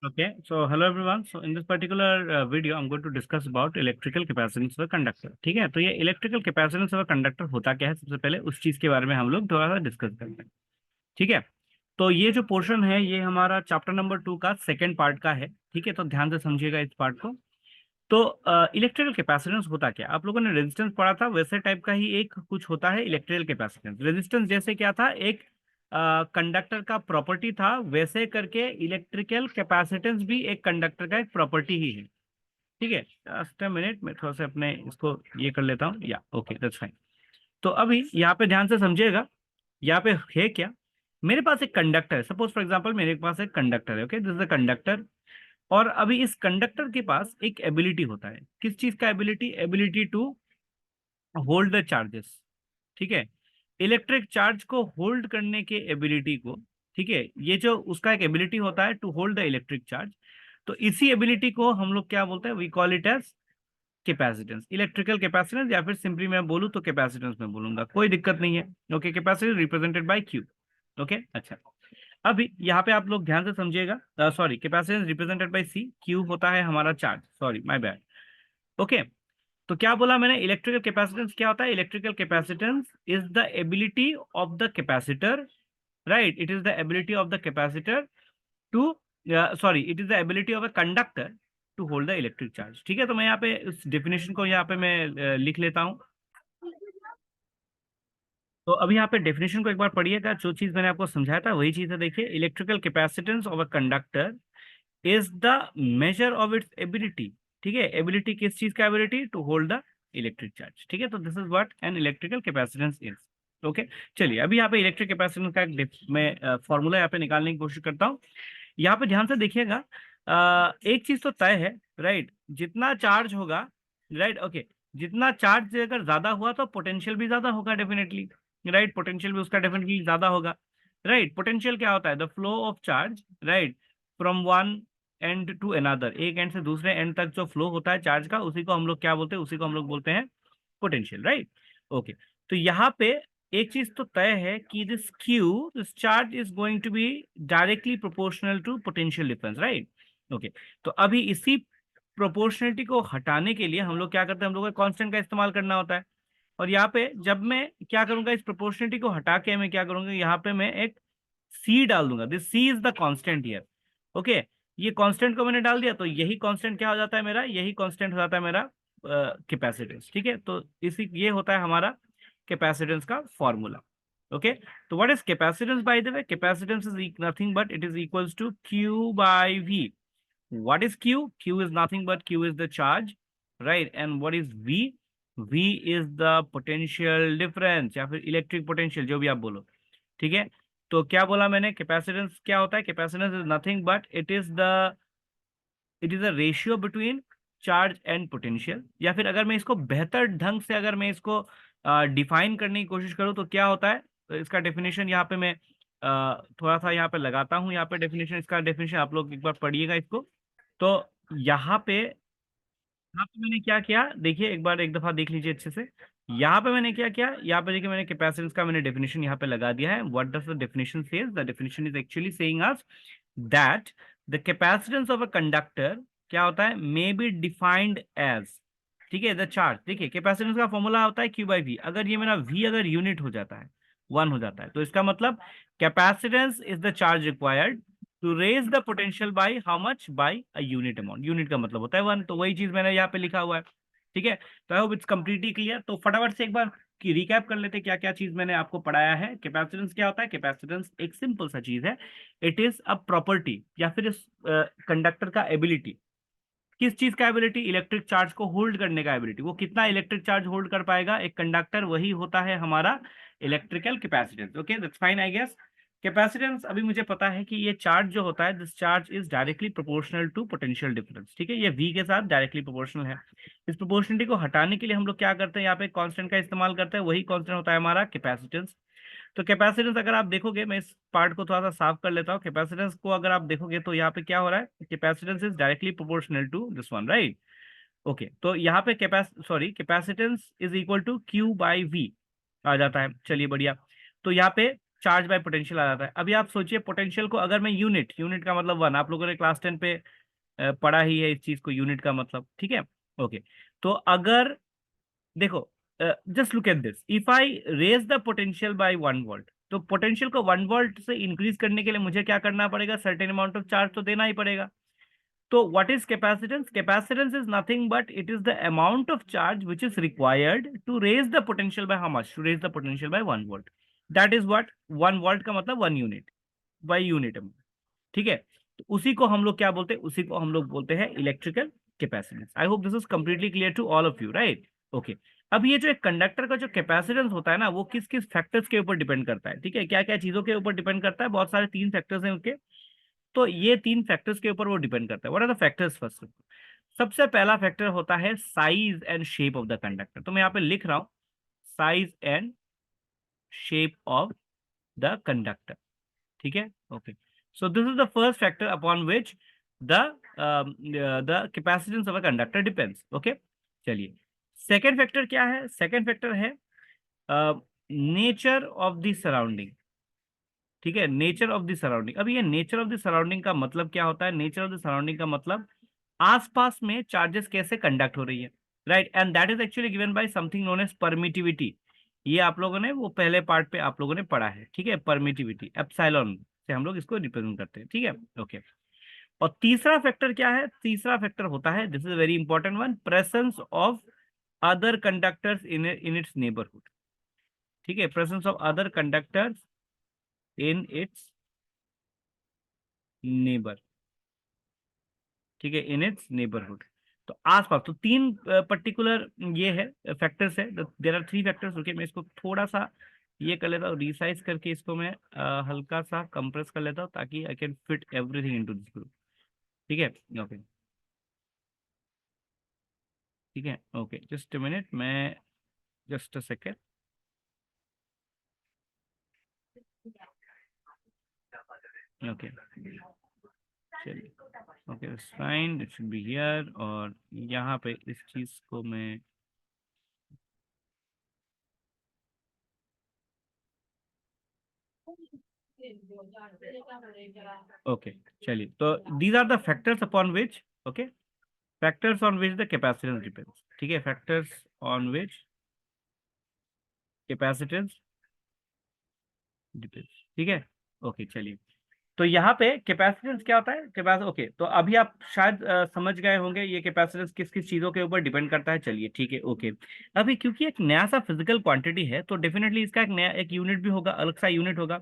Okay, so hello everyone. So in this particular video, I'm going to discuss about electrical capacitance of a conductor. ठीक है, तो ये electrical capacitance of a conductor होता क्या है, सबसे पहले उस चीज के बारे में हम लोग थोड़ा सा डिस्कस करते हैं। ठीक है, तो ये जो पोर्शन है ये हमारा चैप्टर नंबर 2 का सेकेंड पार्ट का है। ठीक है, तो ध्यान से समझिएगा इस पार्ट को। तो इलेक्ट्रिकल कैपेसिटेंस होता क्या, आप लोगों ने रेजिस्टेंस पढ़ा था, वैसे टाइप का ही एक कुछ होता है इलेक्ट्रिकल कैपेसिटेंस। रेजिस्टेंस जैसे क्या था, एक कंडक्टर का प्रॉपर्टी था, वैसे करके इलेक्ट्रिकल कैपेसिटेंस भी एक कंडक्टर का एक प्रॉपर्टी ही है। ठीक है, जस्ट अ मिनट, मैं थोड़ा सा अपने इसको ये कर लेता हूँ, या ओके दैट्स फाइन। तो अभी यहाँ पे ध्यान से समझिएगा, यहाँ पे है क्या, मेरे पास एक कंडक्टर है, सपोज फॉर एग्जांपल मेरे पास एक कंडक्टर है। Okay, this is a conductor. और अभी इस कंडक्टर के पास एक एबिलिटी होता है, किस चीज का ability, ability to hold the charges. ठीक है, इलेक्ट्रिक चार्ज को होल्ड करने के एबिलिटी को, ठीक है, ये जो उसका एक एबिलिटी होता है to hold the electric charge. तो इसी एबिलिटी को हम लोग क्या बोलते हैं, we call it as capacitance, electrical capacitance, या फिर सिंपली मैं बोलूं तो कैपेसिटेंस में बोलूंगा, कोई दिक्कत नहीं है। Okay, capacitance represented by Q. Okay, अच्छा, अभी यहाँ पे आप लोग ध्यान से समझिएगा, sorry, capacitance represented by C, Q होता है हमारा charge, sorry my bad. Okay, तो क्या बोला मैंने, इलेक्ट्रिकल कैपेसिटेंस क्या होता है, electrical capacitance is the ability of the capacitor, right, it is the ability of the capacitor to, sorry, it is the ability of a conductor to hold the electric charge. ठीक है, तो मैं यहाँ पे इस डेफिनेशन को यहाँ पे मैं लिख लेता हूँ। तो अभी यहाँ पे डेफिनेशन को एक बार पढ़िएगा, जो चीज मैंने आपको समझाया था वही चीज है। देखिए, electrical capacitance of a conductor is the measure of its ability. ठीक है, एबिलिटी किस चीज का, ability to hold the electric charge. ठीक है, तो this is what an electrical capacitance is. Okay, चलिए अभी यहाँ पे इलेक्ट्रिक कैपेसिटेंस का एक मैं फॉर्मूला यहाँ पे निकालने की कोशिश करता हूँ। यहाँ पे ध्यान से देखिएगा, एक चीज तो तय है, राइट, जितना चार्ज होगा, राइट, ओके, जितना चार्ज अगर ज्यादा हुआ तो पोटेंशियल भी ज्यादा होगा डेफिनेटली, राइट, पोटेंशियल भी उसका डेफिनेटली ज्यादा होगा। राइट, पोटेंशियल क्या होता है, the flow of charge, right, from one end to another, एक एंड से दूसरे एंड तक जो फ्लो होता है चार्ज का, उसी को हम लोग क्या बोलते हैं, उसी को हम लोग बोलते हैं पोटेंशियल, राइट। ओके, तो यहाँ पे एक चीज तो तय है कि this charge is going to be directly proportional to potential difference, right. Okay, तो अभी इसी प्रोपोर्शनलिटी को हटाने के लिए हम लोग क्या करते हैं, हम लोग को कांस्टेंट का इस्तेमाल करना होता है। और यहाँ पे जब मैं क्या करूंगा, इस प्रोपोर्शनलिटी को हटा के मैं क्या करूंगा, यहाँ पे मैं एक सी डाल दूंगा, this C is the constant here. Okay, ये कांस्टेंट को मैंने डाल दिया, तो यही कांस्टेंट क्या हो जाता है मेरा, यही कांस्टेंट हो जाता है मेरा कैपेसिटेंस। ठीक है, तो इसी ये होता है हमारा कैपेसिटेंस का फॉर्मूला। ओके, तो what is capacitance, by the way, capacitance is nothing but it is equals to Q by V. What is Q? Q is nothing but Q is the charge, right? And what is V? V is the potential difference या फिर electric potential, जो भी आप बोलो। ठीक है, तो क्या बोला मैंने, कैपेसिटेंस क्या होता है, capacitance is nothing but it is a ratio between charge and potential. या फिर अगर मैं इसको बेहतर ढंग से अगर मैं इसको डिफाइन करने की कोशिश करूँ तो क्या होता है, तो इसका डेफिनेशन यहाँ पे मैं थोड़ा सा यहाँ पे लगाता हूँ, यहाँ पे डेफिनेशन, इसका डेफिनेशन आप लोग एक बार पढ़िएगा इसको। तो यहाँ पे मैंने क्या किया, देखिए एक बार एक दफा देख लीजिए अच्छे से। यहाँ पे मैंने क्या किया, यहाँ पे देखिए मैंने कैपेसिटेंस का मैंने डेफिनेशन यहाँ पे लगा दिया है। What does the definition says, the definition is actually saying us that the capacitance of a conductor क्या होता है, मे बी डिफाइंड एज, ठीक है, द चार्ज। देखिए, कैपेसिटेंस का फॉर्मूला होता है क्यू बाई वी, अगर ये मेरा वी अगर यूनिट हो जाता है, वन हो जाता है, तो इसका मतलब capacitance is the charge required to raise the potential by how much, by a unit amount. Unit का मतलब होता है वन, तो वही चीज मैंने यहाँ पे लिखा हुआ है। ठीक है, तो I hope it's completely clear. तो फटाफट से एक बार की रिकैप कर लेते हैं क्या क्या चीज मैंने आपको पढ़ाया है। कैपेसिटेंस क्या होता है, कैपेसिटेंस एक सिंपल सा चीज है, इट इज अ प्रॉपर्टी या फिर इस कंडक्टर का एबिलिटी, किस चीज का एबिलिटी, इलेक्ट्रिक चार्ज को होल्ड करने का एबिलिटी, वो कितना इलेक्ट्रिक चार्ज होल्ड कर पाएगा एक कंडक्टर, वही होता है हमारा electrical capacitance. Okay, that's fine I guess. Capacitance, अभी मुझे पता है कि ये चार्ज जो होता है, this charge is directly proportional to potential difference. ठीक है, ये v के साथ डायरेक्टली प्रोपोर्शनल है। इस प्रोपोर्शनलिटी को हटाने के लिए हम लोग क्या करते हैं, यहाँ पे कांस्टेंट का इस्तेमाल करते हैं, वही कांस्टेंट होता है हमारा कैपेसिटेंस। तो कैपेसिटेंस अगर आप देखोगे, मैं इस पार्ट को थोड़ा सा साफ कर लेता हूँ। कैपेसिटेंस को अगर आप देखोगे तो यहाँ पे क्या हो रहा है, capacitance is directly proportional to this one, right. Okay, तो यहाँ पे capacitance is equal to Q by V आ जाता है। चलिए बढ़िया। तो यहाँ पे चार्ज बाय पोटेंशियल आ जाता है। अभी आप सोचिए पोटेंशियल को अगर मैं यूनिट, यूनिट का मतलब वन, आप लोगों ने क्लास 10 पे पढ़ा ही है इस चीज को, यूनिट का मतलब, ठीक है। ओके, तो अगर देखो, just look at this, if I raise the potential by 1 volt, तो पोटेंशियल को 1 वोल्ट से इंक्रीज करने के लिए मुझे क्या करना पड़ेगा, सर्टेन अमाउंट ऑफ चार्ज तो देना ही पड़ेगा। तो what is capacitance? Capacitance is nothing but it is the amount of charge which is required to raise the potential by how much, to raise the potential by 1 volt. That is what, 1 volt का मतलब 1 unit by unit, ठीक है। तो उसी को हम लोग क्या बोलते हैं, उसी को हम लोग बोलते हैं electrical capacitance. I hope this is completely clear to all of you, right? Okay. अब ये जो एक कंडक्टर का जो कैपेसिटेंस होता है ना, वो किस किस फैक्टर्स के ऊपर डिपेंड करता है, ठीक है, क्या क्या चीजों के ऊपर डिपेंड करता है, बहुत सारे 3 फैक्टर्स हैं उसके। तो ये 3 फैक्टर्स के ऊपर वो डिपेंड करता है। What are the factors? First, सबसे पहला फैक्टर होता है size and shape of the conductor. तो मैं यहाँ पे लिख रहा हूँ size and shape of the conductor, ठीक है। Okay, so this is the first factor upon which the capacitance of a conductor depends. Okay, चलिए, सेकेंड फैक्टर क्या है? सेकेंड फैक्टर है नेचर ऑफ द सराउंडिंग, ठीक है, नेचर ऑफ द सराउंडिंग। अब ये नेचर ऑफ द सराउंडिंग का मतलब क्या होता है? नेचर ऑफ द सराउंडिंग का मतलब आसपास में चार्जेस कैसे कंडक्ट हो रही है, right, and that is actually given by something known as permittivity. ये आप लोगों ने वो पहले पार्ट पे आप लोगों ने पढ़ा है, ठीक है, परमिटिविटी, एप्सिलॉन से हम लोग इसको रिप्रेजेंट करते हैं, ठीक है। ओके, और तीसरा फैक्टर क्या है? तीसरा फैक्टर होता है, this is very important one, presence of other conductors in its neighbourhood, ठीक है, presence of other conductors in its neighbour, ठीक है, इन इट्स नेबरहुड। तो आसपास, तो 3 पर्टिकुलर ये है फैक्टर्स है, देर आर 3 फैक्टर्स। ओके, मैं इसको थोड़ा सा ये कर लेता हूँ, रिसाइज करके इसको मैं हल्का सा कंप्रेस कर लेता हूँ ताकि I can fit everything into this group, ठीक है। ओके, ठीक है। ओके, जस्ट अ मिनट, मैं जस्ट अ सेकेंड। ओके, चलिए, okay, fine, it should be here, और यहाँ पे इस चीज को मैं, ओके, चलिए, तो these are the factors upon which, okay, factors on which the capacitance depends, ठीक है, factors on which capacitance depends, ठीक है। ओके, चलिए, तो यहाँ पे कैपेसिटेंस क्या होता है, कैपेसिटी। ओके, तो अभी आप शायद समझ गए होंगे ये कैपेसिटेंस किस किस चीजों के ऊपर डिपेंड करता है। चलिए, ठीक है, ओके। अभी क्योंकि एक नया सा फिजिकल क्वांटिटी है, तो डेफिनेटली इसका एक नया एक यूनिट भी होगा, अलग सा यूनिट होगा।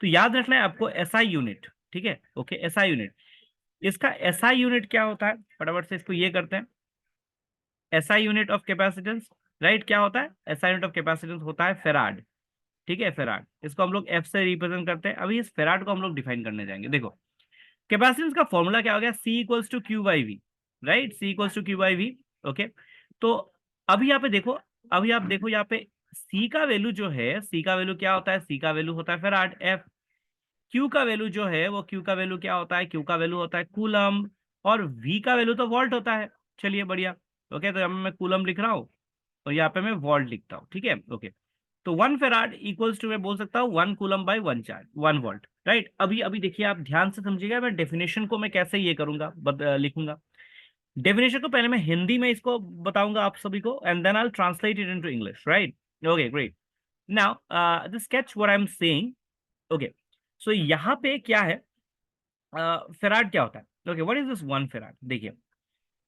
तो याद रखना है आपको एसआई यूनिट, ठीक है। ओके, एसआई यूनिट, इसका एसआई यूनिट क्या होता है, फटाफट से इसको ये करते हैं। SI unit of capacitance, right, क्या होता है? एसआई यूनिट ऑफ कैपेसिटेंस होता है फेराड, ठीक है, फेराड। इसको हम लोग एफ से रिप्रेजेंट करते हैं। अभी इस फेराड को हम लोग डिफाइन करने जाएंगे। देखो, कैपेसिटेंस का फॉर्मूला क्या हो गया? C equals to Q by V, right, C equals to Q by V. Okay, तो अभी यहाँ पे देखो, अभी आप देखो यहाँ पे सी का वैल्यू जो है, सी का वैल्यू क्या होता है? सी का वैल्यू होता है फेराड एफ। क्यू का वैल्यू जो है, वो क्यू का वैल्यू क्या होता है? क्यू का वैल्यू होता है कूलम, और वी का वैल्यू तो वोल्ट होता है। चलिए, बढ़िया। ओके, तो यहाँ पे मैं कूलम लिख रहा हूँ और यहाँ पे मैं वोल्ट लिखता हूँ, ठीक है। ओके, तो 1 फेराड इक्वल्स टू, मैं बोल सकता हूँ 1 coulomb by 1 charge, 1 volt, right. अभी अभी देखिए, आप ध्यान से समझिएगा, मैं डेफिनेशन को मैं कैसे ये करूंगा, लिखूंगा। डेफिनेशन को पहले मैं हिंदी में इसको बताऊंगा आप सभी को, and then I translate it into English, right. Okay, great. Now the sketch what I am saying. Okay, so यहाँ पे क्या है, फेराड क्या होता है? Okay, what is this 1 farad? देखिए,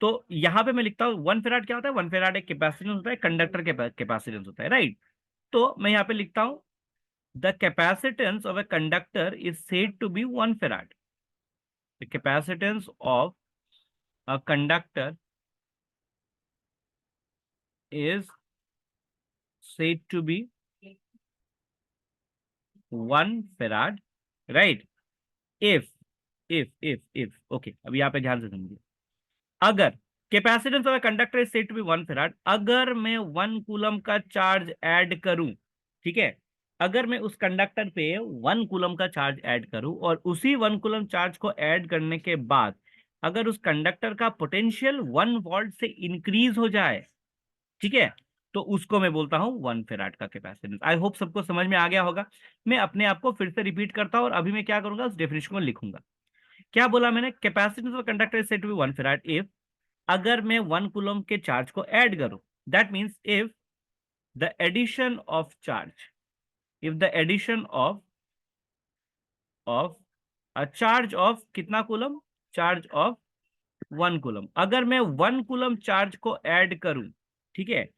तो यहाँ पे मैं लिखता हूँ 1 फेराड क्या होता है? 1 फेराड एक कैपेसिटेंस होता है, कंडक्टर के कैपेसिटेंस होता है, राइट। तो मैं यहाँ पे लिखता हूँ the capacitance of a conductor is said to be 1 farad. The capacitance of a conductor is said to be 1 farad, right? If okay, अभी यहाँ पे ध्यान से समझिए। अगर capacitance of conductor is said to be 1 farad, अगर मैं 1 coulomb का चार्ज ऐड करूं, ठीक है, अगर मैं उस कंडक्टर पे 1 कूलम का चार्ज ऐड करूं, और उसी 1 कूलम चार्ज को ऐड करने के बाद अगर उस कंडक्टर का पोटेंशियल 1 वोल्ट से इंक्रीज हो जाए, ठीक है, तो उसको मैं बोलता हूँ 1 फेराड का कैपेसिटेंस। आई होप सबको समझ में आ गया होगा। मैं अपने आप को फिर से रिपीट करता हूँ और अभी मैं क्या करूंगा, उस डेफिनेशन को लिखूंगा। क्या बोला मैंने, capacitance of conductor is said to be 1 farad if, अगर मैं 1 कूलम के चार्ज को ऐड करूं, that means if the addition of charge, if the addition of a charge of कितना कूलम, चार्ज ऑफ 1 कूलम, अगर मैं 1 कूलम चार्ज को add करूं, ठीक है,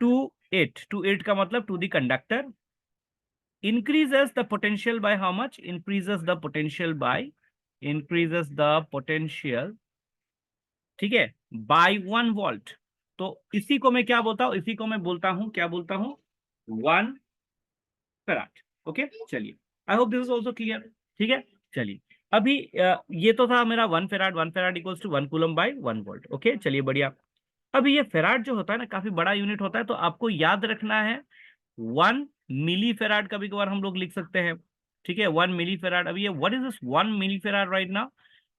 टू इट का मतलब to the conductor, increases the potential by how much, increases the potential by, increases the potential, ठीक है, बाय 1 वोल्ट। तो इसी को मैं क्या बोलता हूं, इसी को मैं बोलता हूं, क्या बोलता हूं, 1 फैराड। ओके चलिए, I hope this is also clear. ठीक है चलिए, अभी ये तो था मेरा 1 farad, 1 farad equals to 1 coulomb by 1 volt. Okay चलिए बढ़िया। अभी ये फेराड जो होता है ना, काफी बड़ा यूनिट होता है, तो आपको याद रखना है 1 मिली फैराड कभी कभार हम लोग लिख सकते हैं। ठीक है 1 मिली फैराड। अभी ये what is this 1 milli farad right now,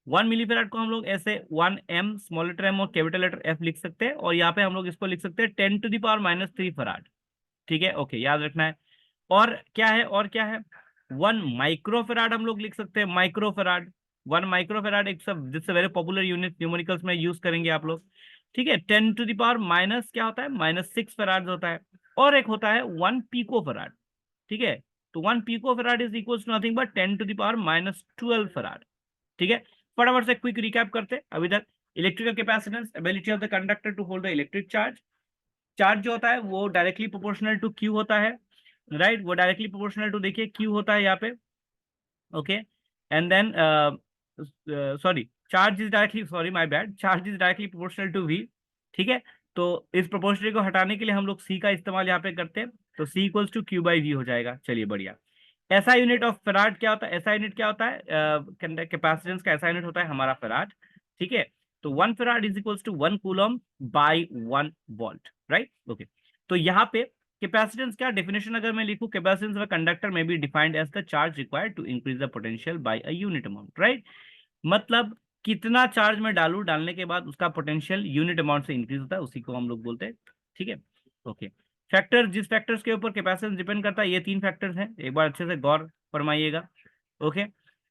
1 milli farad को हम लोग ऐसे 1 m स्मॉल लेटर m और कैपिटल लेटर f लिख सकते हैं, और यहाँ पे हम लोग इसको लिख सकते हैं 10⁻³ फैराड। ठीक है ओके, याद रखना है। और क्या है, और क्या है, 1 माइक्रोफेराड हम लोग लिख सकते हैं, माइक्रोफेराड। 1 माइक्रोफेराड एक सब जिससे वेरी पॉपुलर यूनिट न्यूमेरिकल्स में यूज करेंगे आप लोग। ठीक है 10⁻⁻ क्या होता है, -6 फैराड होता है। और एक होता है 1 पिकोफेराड। ठीक है, तो 1 picofarad is equal to nothing but 10⁻12 farad. ठीक है, फटाफट से क्विक रिकैप करते हैं अभी तक। Electrical capacitance, ability of the conductor to hold the electric charge. Charge जो होता है वो डायरेक्टली प्रोपोर्शनल टू क्यू होता है, राइट वो डायरेक्टली प्रोपोर्शनल टू, देखिए क्यू होता है यहाँ पे। Okay and then sorry, charge is directly, sorry my bad, charge is directly proportional to V. ठीक है, तो इस प्रोपोर्शनल को हटाने के लिए हम लोग सी का इस्तेमाल यहाँ पे करते हैं, तो C equals to Q by V हो जाएगा। चलिए बढ़िया। ऐसा यूनिट ऑफ फैराड क्या होता है, ऐसा यूनिट क्या होता है, कैपेसिटेंस का ऐसा यूनिट होता है हमारा फैराड। ठीक है, तो 1 farad is equals to 1 coulomb by 1 volt, right okay. तो यहाँ पे कैपेसिटेंस क्या डेफिनेशन अगर मैं लिखूं, capacitance of conductor may be defined as the charge required to increase the potential by a unit amount, right. मतलब कितना चार्ज में डालू, डालने के बाद उसका पोटेंशियल यूनिट अमाउंट से इंक्रीज होता है, उसी को हम लोग बोलते हैं। ठीक है ओके। फैक्टर, जिस फैक्टर्स के ऊपर कैपेसिटेंस डिपेंड करता है, ये 3 फैक्टर्स हैं, एक बार अच्छे से गौर फरमाइएगा। ओके,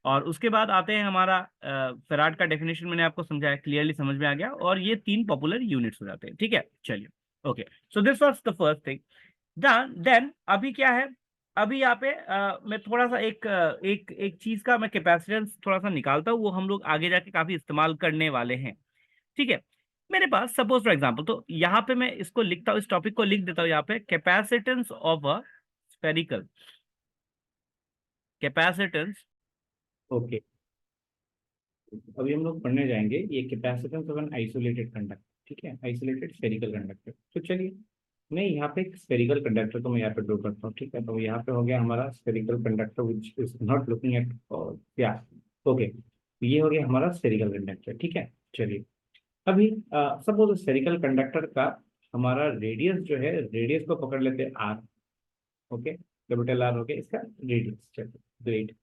और उसके बाद आते हैं हमारा फैराड का डेफिनेशन, मैंने आपको समझाया, क्लियरली समझ में आ गया, और ये 3 पॉपुलर यूनिट्स हो जाते हैं। ठीक है चलिए okay, so this was the first thing. Then अभी क्या है, अभी यहाँ पे मैं थोड़ा सा एक चीज का मैं कैपेसिटेंस थोड़ा सा निकालता हूँ, वो हम लोग आगे जाके काफी इस्तेमाल करने वाले हैं। ठीक है, मेरे पास सपोज फॉर एग्जांपल, तो यहाँ पे मैं इसको लिखता हूँ, इस टॉपिक को लिख देता हूँ यहाँ पे, capacitance of a spherical, capacitance. Okay, अभी हम लोग पढ़ने जाएंगे ये capacitance of an isolated conductor. ठीक है, आइसोलेटेड स्फेरिकल कंडक्टर। तो चलिए, मैं यहाँ पे एक स्फेरिकल कंडक्टर को मैं यहाँ पे ड्रॉ करता हूँ। ठीक है, तो यहाँ पे हो गया हमारा spherical conductor which is not looking at क्या, ओके, ये हो गया हमारा स्फेरिकल कंडक्टर। ठीक है चलिए, अभी सपोज स्फेरिकल कंडक्टर का हमारा रेडियस जो है, रेडियस को पकड़ लेते हैं आर। ओके, कैपिटल आर हो गया इसका रेडियस। चलिए great,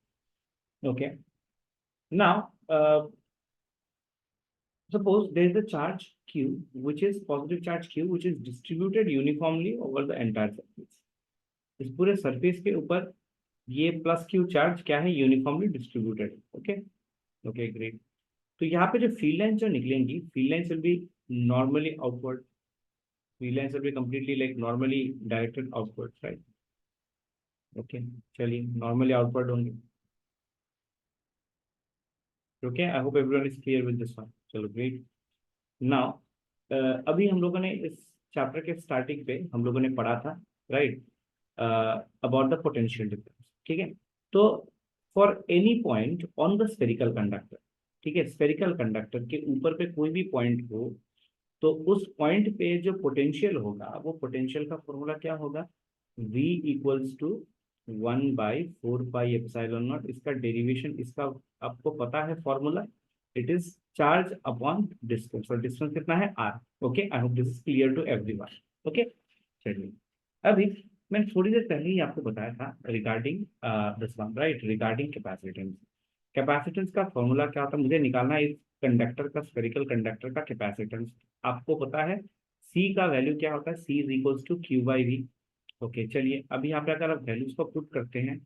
okay. Now suppose there is a charge q, which is positive charge q, which is distributed uniformly over the entire surface। इस पूरे सरफेस के ऊपर ये प्लस क्यू चार्ज क्या है, uniformly distributed. Okay okay great. तो यहाँ पे जो फील्ड लाइन जो निकलेंगी, field line will be normally outward, field line will be completely like normally directed outward, right. Okay चलिए, नॉर्मली आउटवर्ड होंगे। Okay, I hope everyone is clear with this one. चलो great. Now अभी हम लोगों ने इस चैप्टर के starting पे हम लोगों ने पढ़ा था, right, about the potential difference. ठीक है, तो for any point on the spherical conductor, ठीक है, स्फेरिकल कंडक्टर के ऊपर पे कोई भी पॉइंट हो, तो उस पॉइंट पे जो पोटेंशियल होगा, वो पोटेंशियल का फॉर्मूला क्या होगा, v इक्वल्स टू 1/4πε0। इसका डेरिवेशन, इसका आपको पता है formula, it is charge upon distance, और डिस्टेंस कितना है r। Okay, I hope this is clear to everyone. Okay चलिए, अभी मैंने थोड़ी देर पहले ही आपको बताया था regarding this one, right, regarding capacitance. Capacitance का फॉर्मूला क्या होता है, मुझे निकालना है इस कंडक्टर का, स्फेरिकल कंडक्टर का कैपेसिटेंस। आपको पता है सी का वैल्यू क्या होता है, C is equals to Q by V. Okay, चलिए अब यहाँ पे अगर आप वैल्यूज को पुट करते हैं,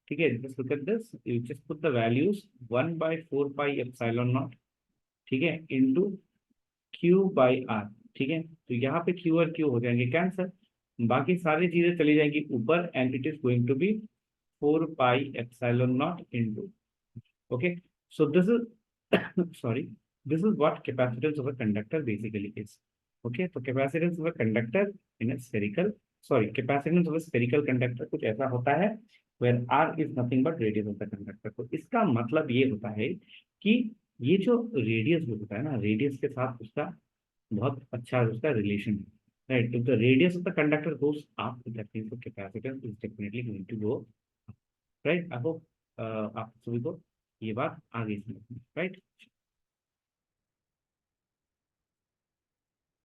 ठीक है, just look at this, you just put the values 1/4 pi epsilon not, ठीक है, इनटू क्यू बाई आर। ठीक है, तो यहाँ पे क्यू और क्यू हो जाएंगे कैंसर, बाकी सारी चीजें चली जाएंगी ऊपर, and it is going to be 4 pi epsilon naught into. Okay, so this is sorry, this is what capacitance of a conductor basically is. Okay, तो capacitance of a conductor in a spherical, sorry, capacitance of a spherical conductor कुछ ऐसा होता है where R is nothing but radius of the conductor। तो इसका मतलब ये होता है कि ये जो रेडियस जो होता है ना, रेडियस के साथ उसका बहुत अच्छा उसका रिलेशन है, right. If the radius of the conductor goes up, that means the capacitance is definitely going to go, right. I hope आप सभी को ये बात आ गई समझ में, राइट।